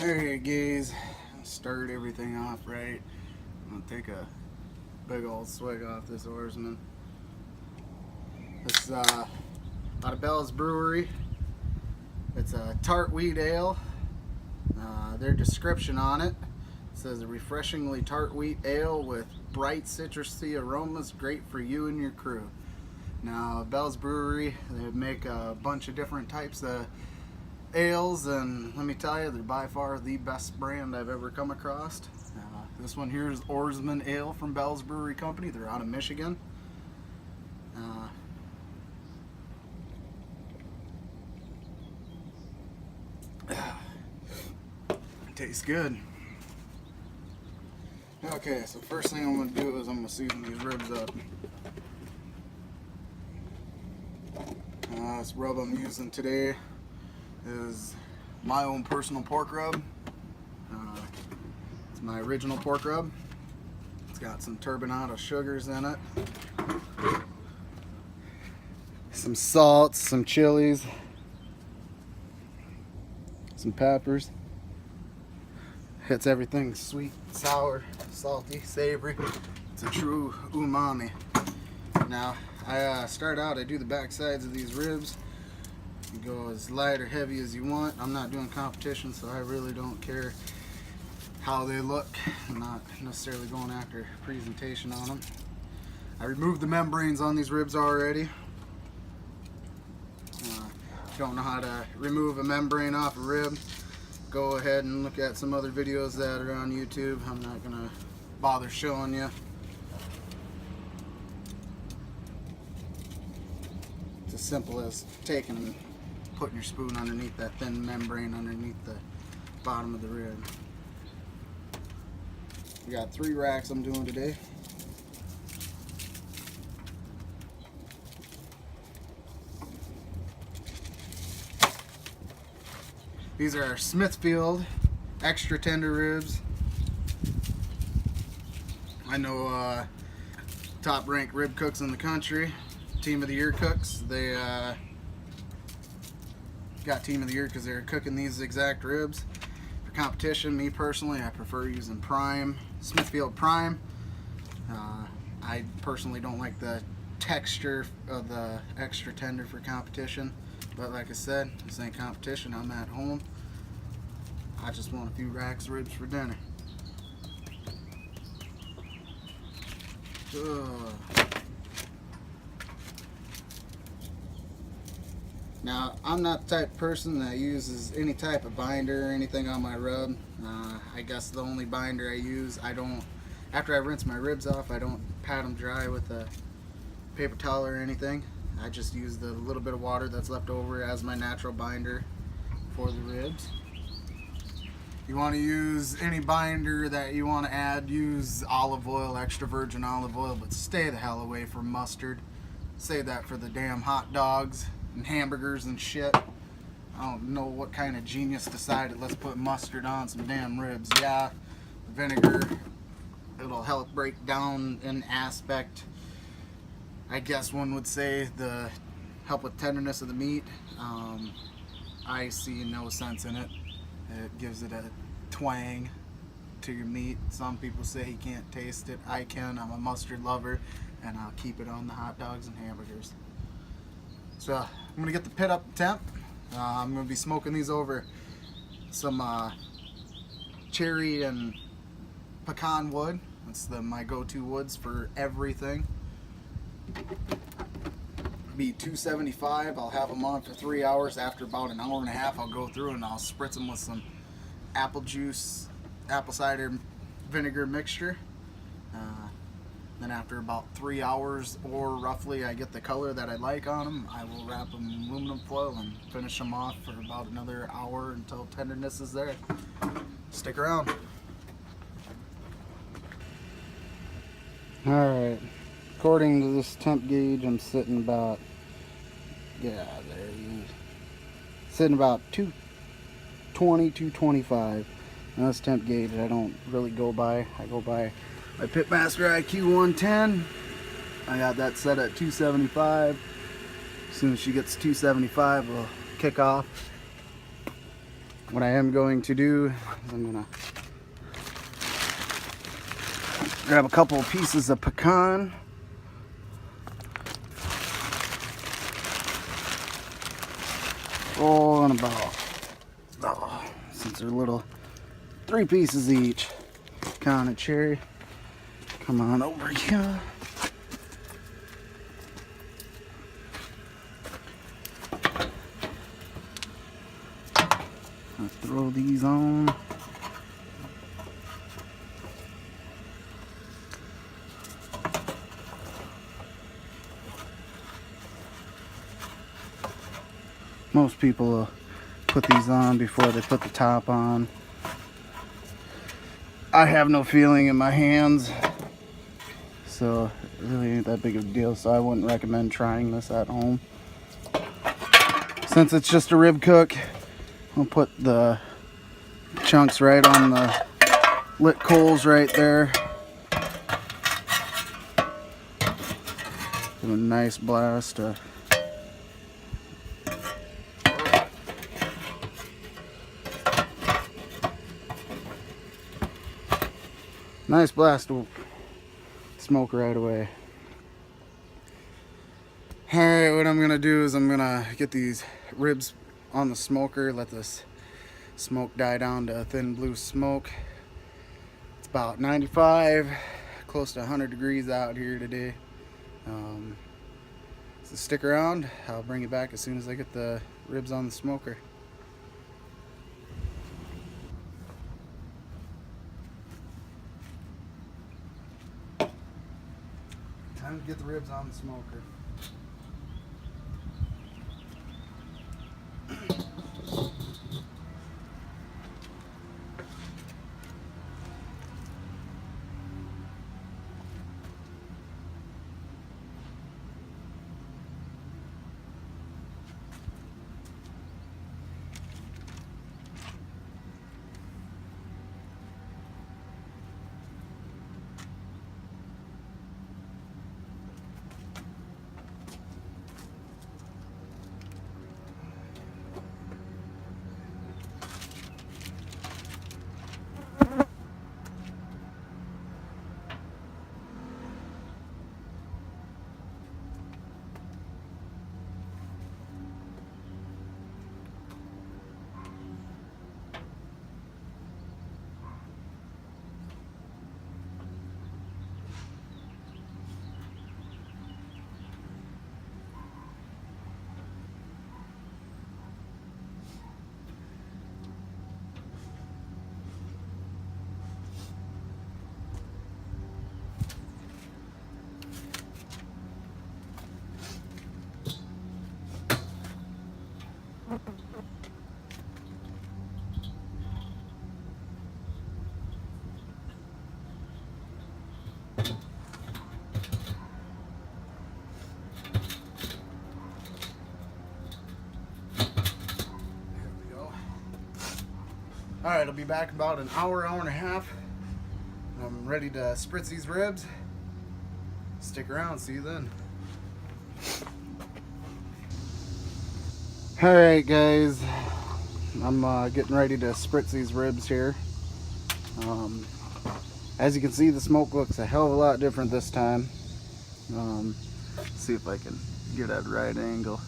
Alright guys, start everything off right. I'm gonna take a big old swig off this Oarsman. This is out of Bell's Brewery. It's a tart wheat ale. Their description on it says a refreshingly tart wheat ale with bright citrusy aromas, great for you and your crew. Now Bell's Brewery, they make a bunch of different types of ales, and let me tell you, they're by far the best brand I've ever come across. This one here is Oarsman Ale from Bell's Brewery Company. They're out of Michigan. Tastes good. Okay, so first thing I'm going to do is I'm going to season these ribs up. This rub I'm using today is my own personal pork rub. It's my original pork rub. It's got some turbinado sugars in it, some salts, some chilies, some peppers. Hits everything sweet, sour, salty, savory. It's a true umami. Now, I start out, I do the back sides of these ribs. You go as light or heavy as you want. I'm not doing competition, so I really don't care how they look. I'm not necessarily going after presentation on them. I removed the membranes on these ribs already. If you don't know how to remove a membrane off a rib, go ahead and look at some other videos that are on YouTube. I'm not going to bother showing you. It's as simple as taking and putting your spoon underneath that thin membrane underneath the bottom of the rib. We got 3 racks I'm doing today. These are our Smithfield extra tender ribs. I know top ranked rib cooks in the country, team of the year cooks. They got team of the year because they're cooking these exact ribs. For competition, me personally, I prefer using Prime, Smithfield Prime. I personally don't like the texture of the extra tender for competition. But like I said, this ain't competition. I'm at home. I just want a few racks of ribs for dinner. Now, I'm not the type of person that uses any type of binder or anything on my rub. I guess the only binder I use, after I rinse my ribs off, I don't pat them dry with a paper towel or anything. I just use the little bit of water that's left over as my natural binder for the ribs. You want to use any binder that you want to add, use olive oil, extra virgin olive oil, but stay the hell away from mustard. Save that for the damn hot dogs and hamburgers and shit. I don't know what kind of genius decided let's put mustard on some damn ribs. Yeah, the vinegar, it'll help break down an aspect, I guess one would say, the help with tenderness of the meat. I see no sense in it. It gives it a twang to your meat. Some people say you can't taste it. I can. I'm a mustard lover, and I'll keep it on the hot dogs and hamburgers. So I'm gonna get the pit up to temp. I'm gonna be smoking these over some cherry and pecan wood. That's my go-to woods for everything. Be 275. I'll have them on for 3 hours. After about an hour and a half, I'll go through and I'll spritz them with some apple juice, apple cider vinegar mixture. Then after about 3 hours, or roughly, I get the color that I like on them, I will wrap them in aluminum foil and finish them off for about another hour until tenderness is there. Stick around. Alright. According to this temp gauge, I'm sitting about, sitting about 220, 225. Now this temp gauge I don't really go by. I go by my Pitmaster IQ 110. I got that set at 275. As soon as she gets 275, we'll kick off. what I am going to do is I'm gonna grab a couple of pieces of pecan. Oh, and about, since they're little, 3 pieces each. Pecan and cherry. Come on over here. I'll throw these on. Most people will put these on before they put the top on. I have no feeling in my hands, so it really ain't that big of a deal, so I wouldn't recommend trying this at home. Since it's just a rib cook, I'll put the chunks right on the lit coals right there. Give a nice blast. Nice blast of smoke right away. Alright, what I'm gonna do is I'm gonna get these ribs on the smoker, let this smoke die down to a thin blue smoke. It's about 95, close to 100 degrees out here today. So stick around, I'll bring you back as soon as I get the ribs on the smoker. Time to get the ribs on the smoker. Alright, I'll be back in about an hour, hour and a half. I'm ready to spritz these ribs. Stick around, see you then. Alright guys, I'm getting ready to spritz these ribs here. As you can see, the smoke looks a hell of a lot different this time. See if I can get at a right angle.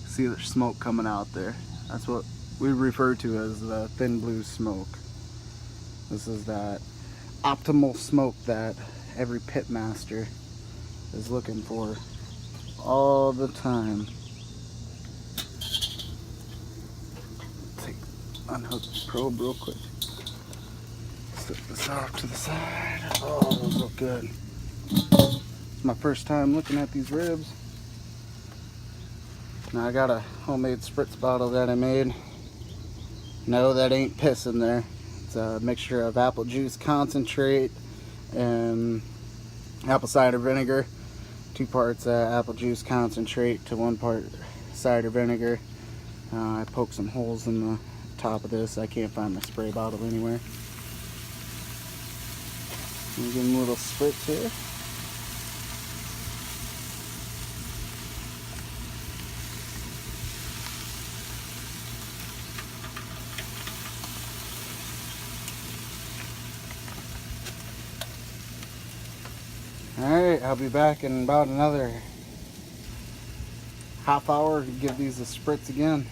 See the smoke coming out there. That's what we refer to as the thin blue smoke. This is that optimal smoke that every pit master is looking for all the time. Unhook the probe real quick. Set this off to the side. Oh, those look good. It's my first time looking at these ribs. Now I got a homemade spritz bottle that I made. No, that ain't piss in there. It's a mixture of apple juice concentrate and apple cider vinegar. 2 parts apple juice concentrate to 1 part cider vinegar. I poked some holes in the top of this. I can't find my spray bottle anywhere. I'm giving a little spritz here. Alright, I'll be back in about another half hour to give these a spritz again.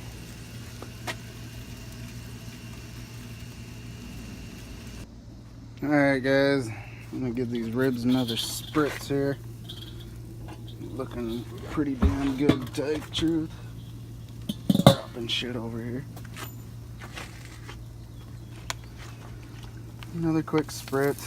Alright guys, I'm gonna give these ribs another spritz here. Looking pretty damn good, to tell you the truth. Dropping shit over here. Another quick spritz.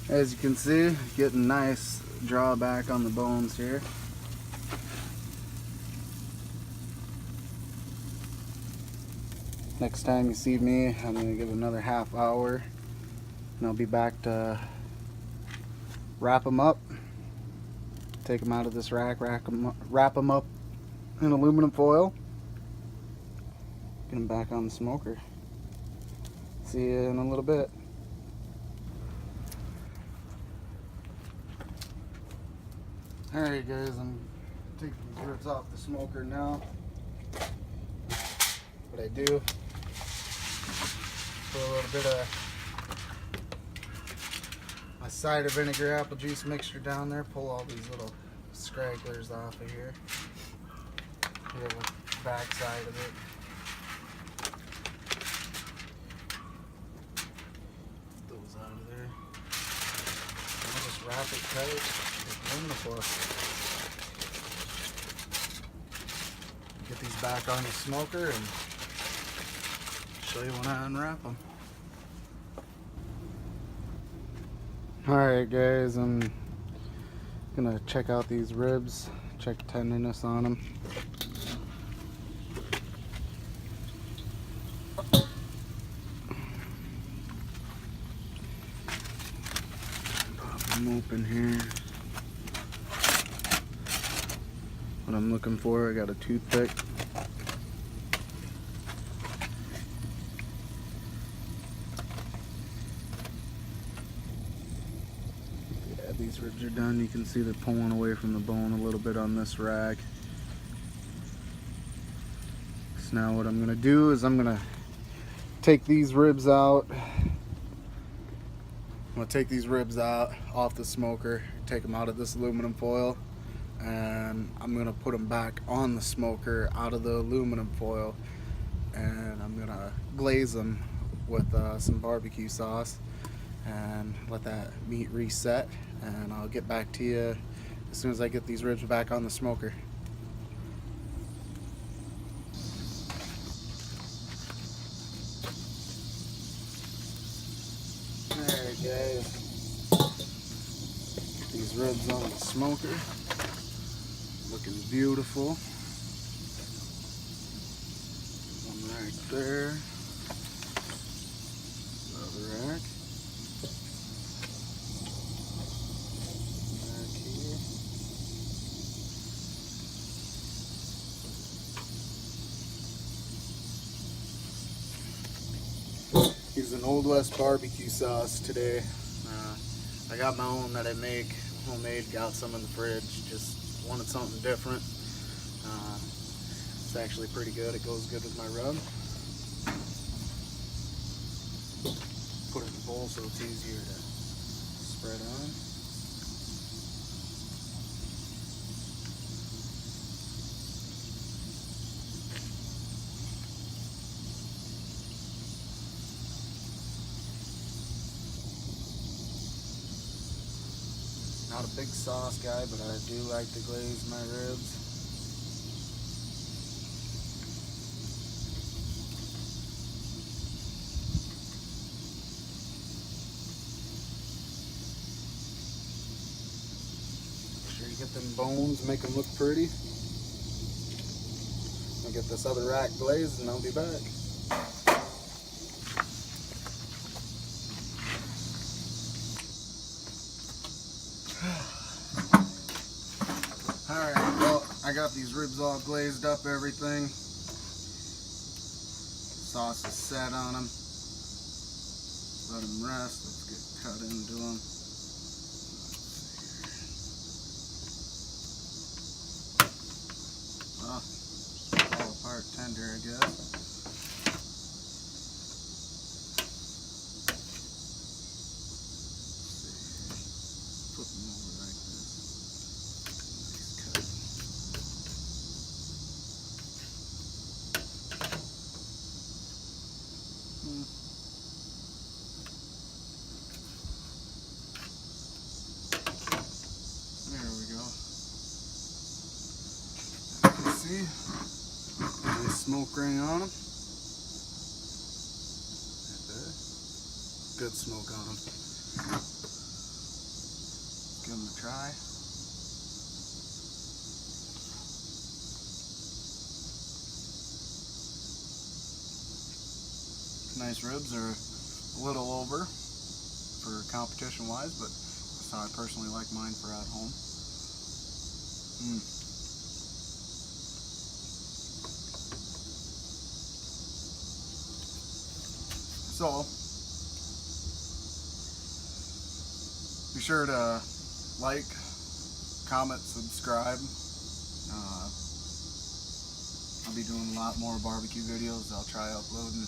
As you can see, getting nice drawback on the bones here. Next time you see me, I'm going to give another half hour and I'll be back to wrap them up, take them out of this rack, wrap them up in aluminum foil, get them back on the smoker. See you in a little bit. Alright guys, I'm taking these ribs off the smoker now. What I do, put a little bit of my cider vinegar apple juice mixture down there, pull all these little scragglers off of here. Here with the back side of it. Get those out of there. And I'll just wrap it tight with aluminum foil. Get these back on the smoker and show you when I unwrap them. Alright guys, I'm gonna check out these ribs, check tenderness on them. Pop them open here. What I'm looking for, I got a toothpick. These ribs are done. You can see they're pulling away from the bone a little bit on this rack. So now what I'm going to do is I'm going to take these ribs out. I'm going to take these ribs out off the smoker, take them out of this aluminum foil, and I'm going to put them back on the smoker out of the aluminum foil, and I'm going to glaze them with some barbecue sauce and let that meat reset, and I'll get back to you as soon as I get these ribs back on the smoker. Alright guys, get these ribs on the smoker, looking beautiful. One right there, another rack. Using Old West barbecue sauce today. I got my own that I make homemade, got some in the fridge, just wanted something different. It's actually pretty good, it goes good with my rub. Put it in a bowl so it's easier to spread on. Not a big sauce guy, but I do like to glaze my ribs. Make sure you get them bones, make them look pretty. I'll get this other rack glazed and I'll be back. Alright, well, I got these ribs all glazed up, everything. Sauce is set on them. Let them rest. Let's get cut into them. fall apart tender, I guess. Flip them over like this. Nice cut. There we go. As you can see, nice smoke ring on them. Good smoke on them. Give them a try. Nice ribs are a little over for competition wise, but that's how I personally like mine for at home. So be sure to like, comment, subscribe. I'll be doing a lot more barbecue videos. I'll try uploading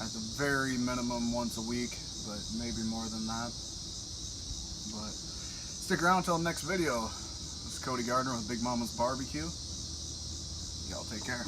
at the very minimum once a week, but maybe more than that. But stick around until the next video. This is Cody Gardner with Big Mama's Barbecue. Y'all take care.